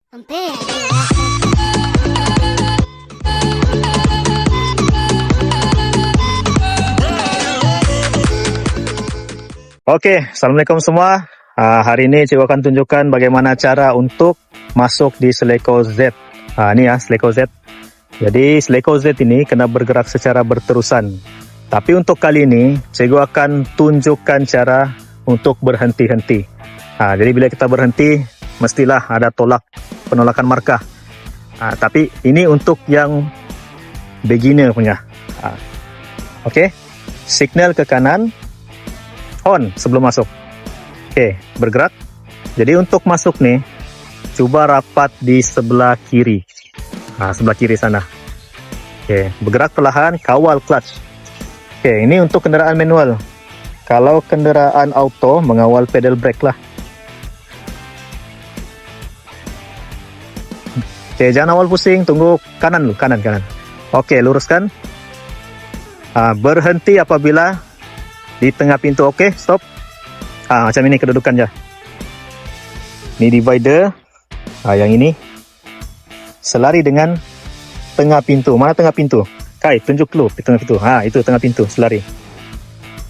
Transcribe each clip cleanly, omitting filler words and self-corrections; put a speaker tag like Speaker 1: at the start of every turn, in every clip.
Speaker 1: Okey, Assalamualaikum semua. Hari ini cikgu akan tunjukkan bagaimana cara untuk masuk di Seleko Z. Ni Seleko Z. Jadi Seleko Z ini kena bergerak secara berterusan. Tapi untuk kali ini cikgu akan tunjukkan cara untuk berhenti-henti. Jadi bila kita berhenti mestilah ada penolakan markah. Tapi ini untuk yang beginner punya. Okey. Signal ke kanan, on sebelum masuk. Okey, bergerak. Jadi untuk masuk nih, cuba rapat di sebelah kiri. Sebelah kiri sana. Okey, bergerak perlahan, kawal clutch. Okey, ini untuk kenderaan manual. Kalau kenderaan auto, mengawal pedal brake lah. Okey, jangan awal pusing, tunggu kanan dulu, kanan. Okey, luruskan. Berhenti apabila di tengah pintu. Okey, stop. Macam ini kedudukan je. Ini divider. Yang ini selari dengan tengah pintu. Mana tengah pintu? Kai, tunjuk dulu di tengah pintu. Itu tengah pintu, selari.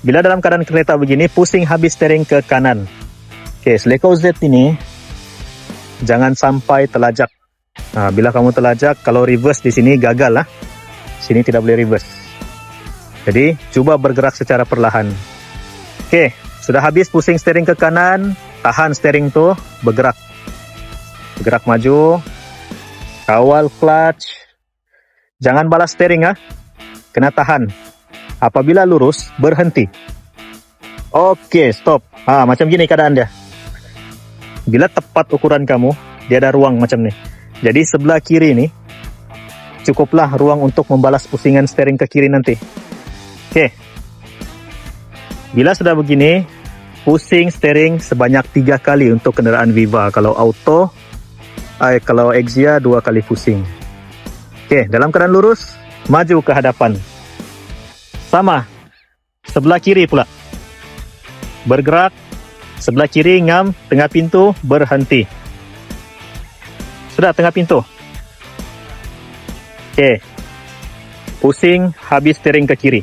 Speaker 1: Bila dalam keadaan kereta begini, pusing habis steering ke kanan. Okey, Seleko Z ini jangan sampai terlajak. Bila kamu terlajak, kalau reverse di sini gagal lah. Sini tidak boleh reverse. Jadi, coba bergerak secara perlahan. Okey, sudah habis pusing steering ke kanan, tahan steering tu, bergerak. Bergerak maju, kawal clutch. Jangan balas steering kena tahan. Apabila lurus, berhenti. Okey, stop. Macam gini keadaan dia. Bila tepat ukuran kamu, dia ada ruang macam ni. Jadi sebelah kiri ni cukuplah ruang untuk membalas pusingan steering ke kiri nanti. Okey. Bila sudah begini, pusing steering sebanyak 3 kali untuk kenderaan Viva. Kalau auto, kalau Exia 2 kali pusing. Okey, dalam keadaan lurus, maju ke hadapan. Sama. Sebelah kiri pula. Bergerak. Sebelah kiri ngam, tengah pintu, berhenti. Sudah tengah pintu. Okey. Pusing, habis steering ke kiri.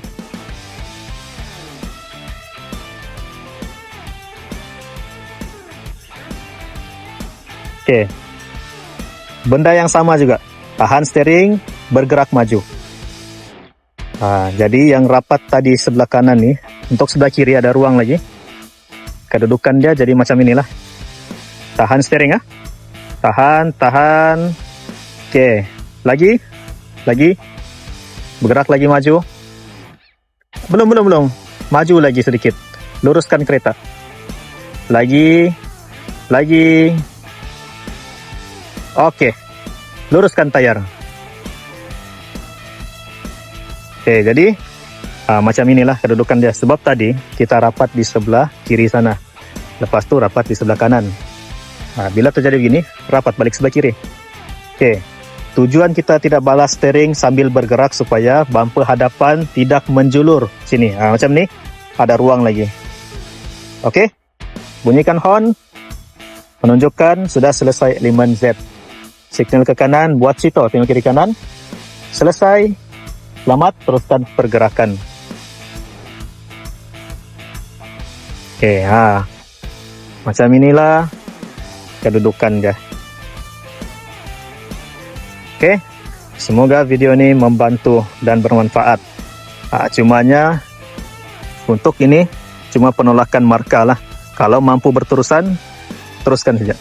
Speaker 1: Okey. Benda yang sama juga. Tahan steering, bergerak maju. Jadi yang rapat tadi sebelah kanan nih, untuk sebelah kiri ada ruang lagi. Kedudukan dia jadi macam inilah. Tahan steering Tahan. Okey. Lagi. Bergerak lagi maju. Belum. Maju lagi sedikit. Luruskan kereta. Lagi. Okey. Luruskan tayar. Okey, jadi macam inilah kedudukan dia. Sebab tadi kita rapat di sebelah kiri sana. Lepas tu rapat di sebelah kanan. Bila terjadi begini, rapat balik sebelah kiri. Okey. Tujuan kita tidak balas steering sambil bergerak supaya bumper hadapan tidak menjulur sini. Macam ni, ada ruang lagi. Okey. Bunyikan horn. Menunjukkan sudah selesai elemen Z. Signal ke kanan, buat situ, tengok kiri kanan. Selesai. Selamat, teruskan pergerakan. Okey, macam inilah kedudukan dia. Okey, semoga video ini membantu dan bermanfaat. Cumanya untuk ini cuma penolakan markah lah. Kalau mampu berterusan, teruskan saja.